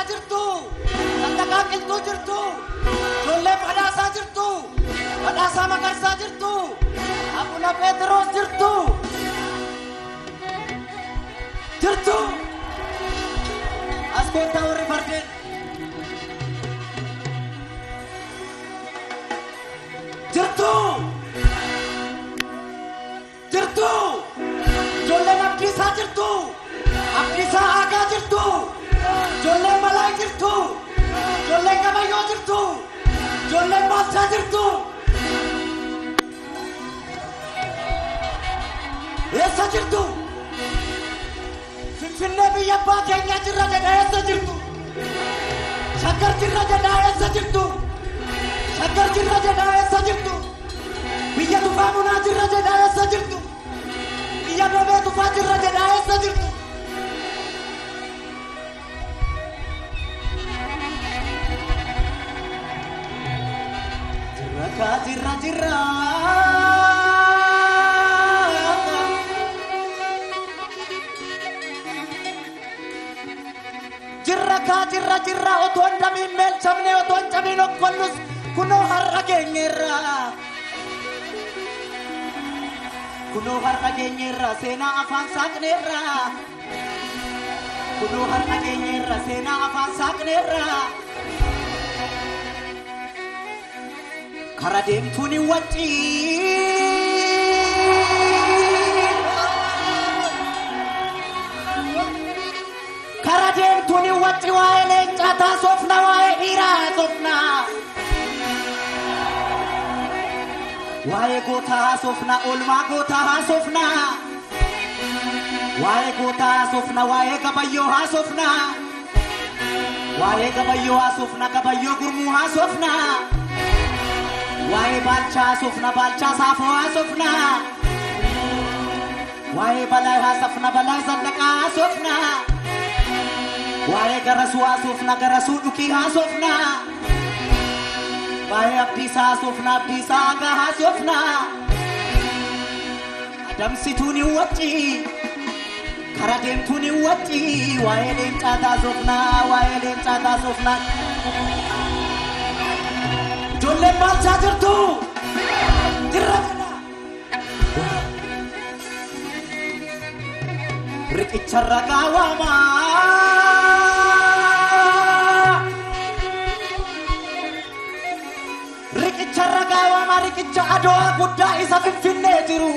jirtu, Sandaqa Qilxuu jirtu, ijoollee badhaasaa jirtu, badhaasaa Magarsaa jirtu, Abuna Phexros jirtu, jirtu, as koottaa warri fardeen. Jirtu, jirtu, ijoolleen Abdiisaa jirtu, Abdiisaa Aagaa jirtu, ijoolleen Malaa jirtu, ijoolleen Gabayyoo jirtu, ijoolleen Baalchaa jirtu. Eessa jirtu? Finfinnee biyya abbaa keenyaa jirra jedhaa eessa jirtu? Shaggar jirra jedhaa eessa jirtu? Shaggar jirra jedhaa eessa jirtu? Biyya Tufaa Munaa jirra jedhaa eessa jirtu? Biyya Doobee Tufaa jirra jedhaa eessa jirtu? Jirra jirra jirra otoon damiin meelchamne otoon cabiin okkollus kunoo har'a geenyeerra. Kunoo har'a geenyeerra seenaa afaan saaqneerra. Kunoo har'a geenyeerra seenaa afaan saaqneerra. Kara deemtuun hin waccii. Kara deemtuun hin waccii waa'ee leencaa taasofna waa'ee dhiiraa haasofna. Waa'ee gootaa haasofna oolmaa gootaa haasofna. Waa'ee gootaa haasofna waa'ee Gabayyoo haasofna. Waa'ee Gabayyoo haasofna Gabayyoo gurmuu haasofna. Waa'ee Baalchaa haasofna Baalchaa Saafoo haasofna. Waa'ee Balaa haasofna Balaa Zallaqaa haasofna. Waa'ee Garasuu haasofna Garasuu Dhukii haasofna. Waa'ee Abdiisaa haasofna Abdiisaa Aagaa haasofna. Adamsituun hin waccii. Kara deemtuun hin waccii. Waa'ee leencaa haasofna waa'ee leencaa haasofna. Ijoolleen Baalchaa jirtu. Jirra jedha. Riqicha ragaa waamaa. Riqicha ragaa waamaa riqicha Adowaa guddaa isa Finfinnee jiru.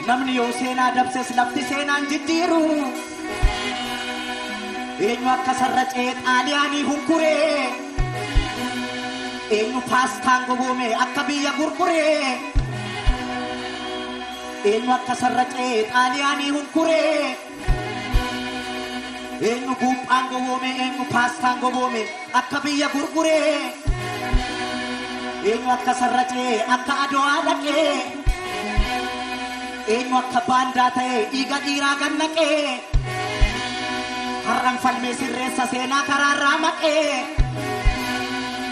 Namni yoo seenaa dabses lafti seenaan jijjiiru. Eenyu akka sarracee xaaliyaanii hunkuree. Eenyu paastaan goboome akka biyya gurguree. Eenyu akka sarracee xaaliyaanii hunkuree. Eenyu guuphaan goboome eenyu paastaan goboome akka biyya gurguree. Eenyu akka sarracee akka Adowaa dhaqee. Eenyu akka baandaa ta'ee dhiiga dhiiraa gannaqee. Har'an falmee sirreessa seenaa karaarraa maqee.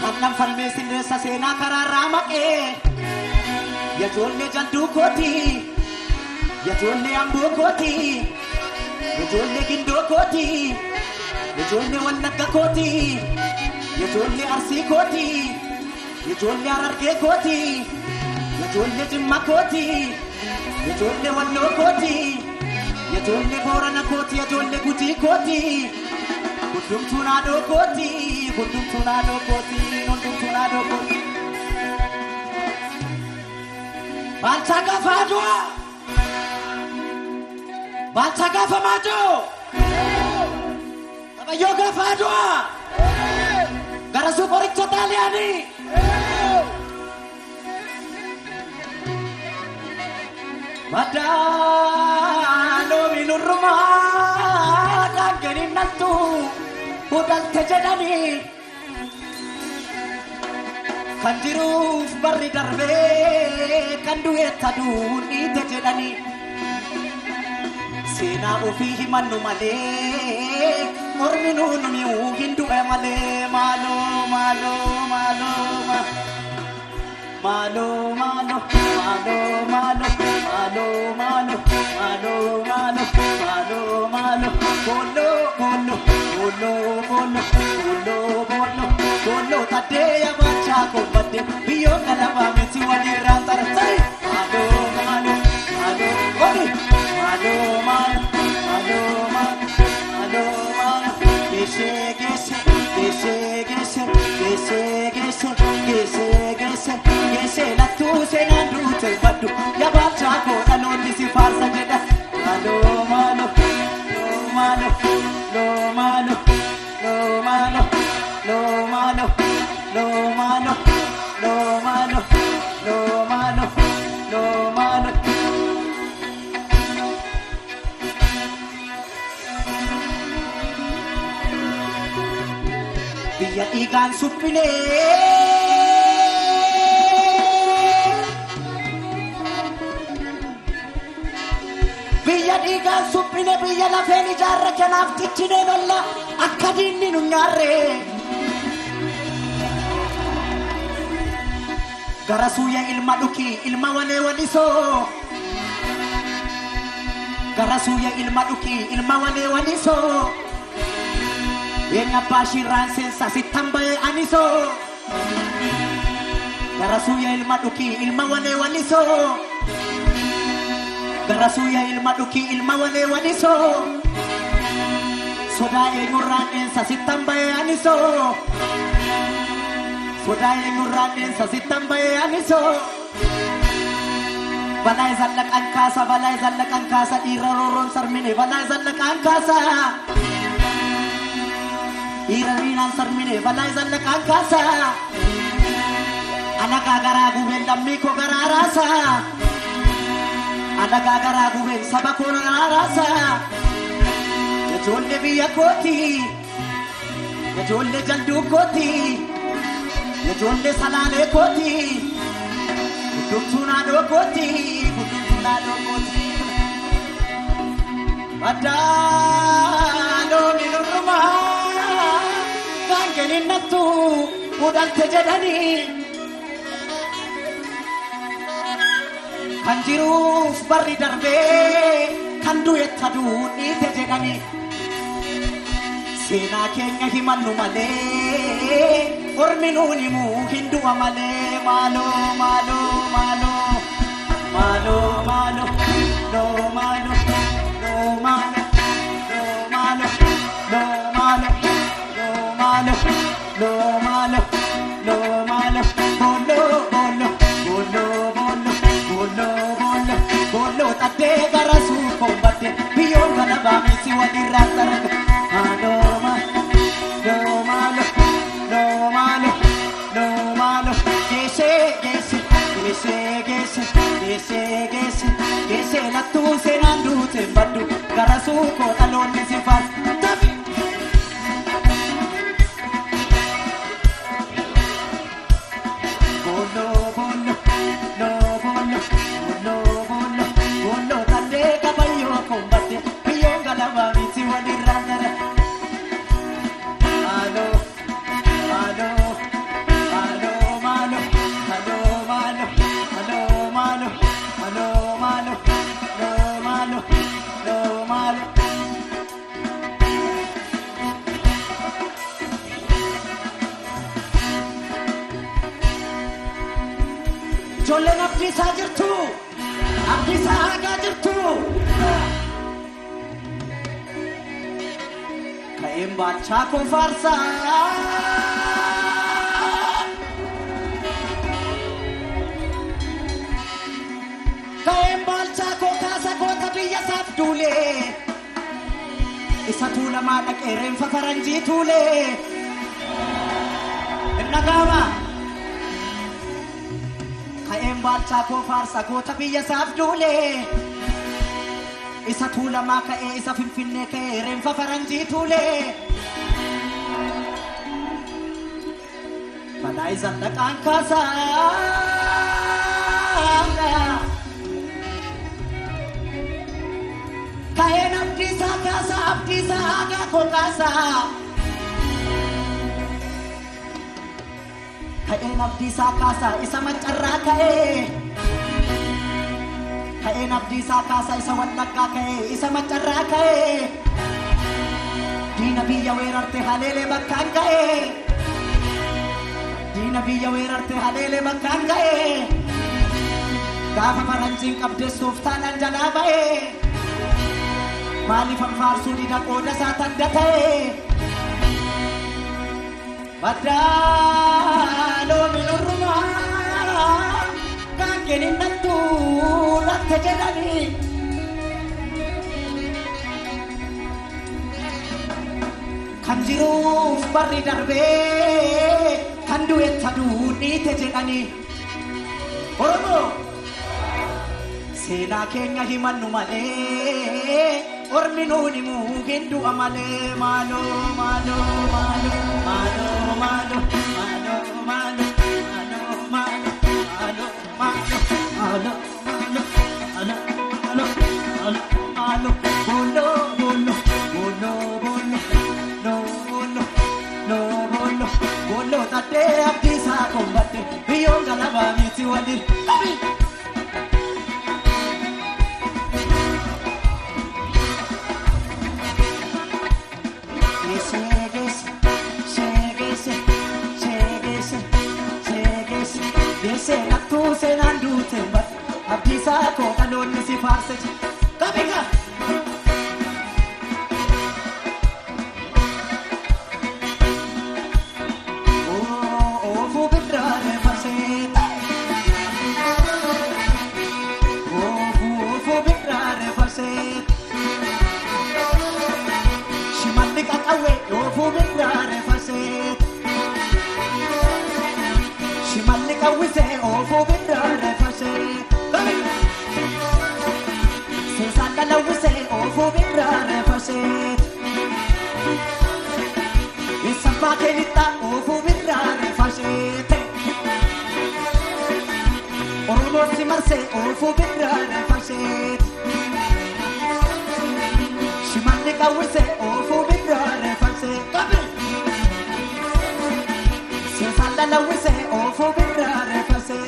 Har'an falmee sirreessa seenaa karaarraa maqee. Yajoollee jalduu kooti. Yajoollee amboo kooti. Yajoollee gindoo kooti. Yajoollee wallagga kooti. Yajoollee arsii kooti. Yajoollee harargee kooti. Yajoollee jimma kooti. Yajoollee walloo kooti. Yajoollee boorana kooti yajoollee gujii kooti. Hundumtuu naadoo kooti. Hundumtuu naadoo kooti. Hundumtuu naadoo kooti. Baalchaa gaafa Adowaa. Baalchaa gaafa Maajoo. Gabayyoo gaafa Adowaa. Garasuu qoricha xaaliyaanii. Madaanoo minurrumaa kaangeniin naltu hudalte jedhanii. Kan jiruuf barri darbee kan du'eetta duudhiite jedhanii. Seenaa ofii himannu malee mormi nuun mi'uu hin du'e malee maaloo maaloo maaloo maaloo maaloo maaloo maaloo maaloo maaloo maaloo maaloo maaloo maaloo bolo bolo bolo bolo bolo bolo bolo tade ya bacha ko bade biyo kalama meti wadi rantar sai malo malo malo odi malo malo malo malo malo gese gese gese gese gese gese gese gese gese la tu se na rute badu ya bacha ko aloni si farsa jeda malo malo malo lo malo lo malo lo malo lo malo lo malo lo malo lo malo biya ikan supile biya ikan supile biya la feni jarra kanaf tichine nolla akkadinni nunyarre garasuya ilma duki ilma wane waniso garasuya ilma duki ilma wane waniso yenga pashiran sensasi tambaye aniso garasuya ilma duki ilma wane waniso garasuya ilma duki ilma wane waniso sodaye ngurran sensasi tambaye aniso sodaye ngurran sensasi tambaye aniso balai zallak angkasa iraroron sarmine balai zallak angkasa irarinan sarmine balai zallak angkasa anak agara guben dammi ko gararasa anak agara guben sabako gararasa jolle biya koti jolle jandu koti jolle salale koti kutuna do koti padalo minurma kangenin natu udal tejadani kanjiru barri darbe kandu etadu ni tejadani sena kenya himannu male orminuni mu hindu amale malo malo malo malo malo no malo no malo no malo no malo no malo no malo no malo bolo bolo bolo bolo bolo bolo bolo tade garasu kombate biyo gana bami siwadi ratar no malo no malo no malo no malo gese gese gese gese gese gese gese la tu se nandu te badu garasu ko alon ni sifas tabi bolo bolo no bolo bolo bolo bolo tade kabayo kombate biyo galaba miti wadi randara alo alo alo malo alo malo alo malo alo malo lo malo lo malo jolle abdi sajirtu abdi saga jirtu kaim bacha ko farsa kaim bacha ko kasa ko tabiya sabdule isa tula mana kerem faranji tule nagama kaim bacha ko farsa ko tabiya sabdule isa tula maka isa finfinne kerem faranji tule balai zanda kankasa kain abdi sa aga ko kasa kain abdi sa kasa isa macarra kain abdi sa kasa isa wallaka isa macarra Diina biyya weerarte haleelee bakkaan ga'ee. Diina biyya weerarte haleelee bakkaan ga'ee. Gaafa faranjiin qabdeessuuf taanaan jalaa ba'ee. Maaliif anfaarsuu dida qooda isaa tadda ta'ee. Baddaaloo minurrumaa kan kenninattuu latte jedhanii. Kan jiruuf barri darbee kan du'etta duudhiite jedhanii. Oromoo seenaa keenya himannu malee ormi nuun himuu hin du'a malee. Maaloo maaloo maaloo maaloo maaloo maaloo maaloo maaloo maaloo maaloo maaloo maaloo maaloo maaloo bolo bolo bolo bolo no bolo no bolo bolo tadde abdisa kombatte biyyoon galabaa miti waliin. Senatu senandu tembat abdisa ko kalon si farse kabika oh fu bidrare faset oh fu bidrare faset shimalik akawe oh fu bidrare faset Shimalika wise ofo bidrare fase Sesakala wise ofo bidrare fase Isamba kelita ofo bidrare fase Oromo simarse ofo bidrare fase Shimalika wise ofo bidrare fase Sesakala wise ofo bidrare fase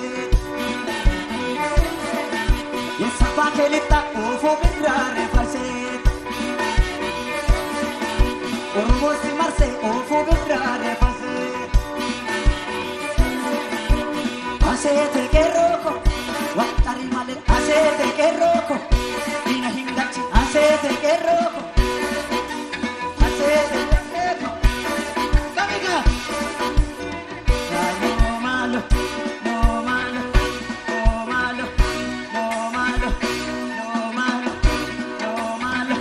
Isamba kelita ofo bidrare fase Oromo simarse ofo bidrare fase Asete keroko Watari male asete keroko Ina hingachi asete keroko Asete keroko Kamiga No malo no malo no malo no malo no malo no malo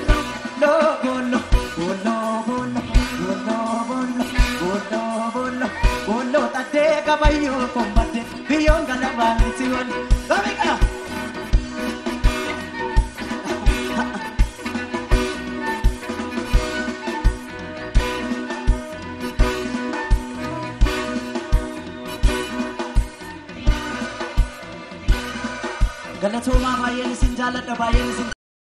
no bolo bolo bolo bolo bolo bolo bolo bolo tadde kabayo kombatte biyong galabang itiwan Kamiga Galatoomaa baay'een isin jaalladha baay'een isin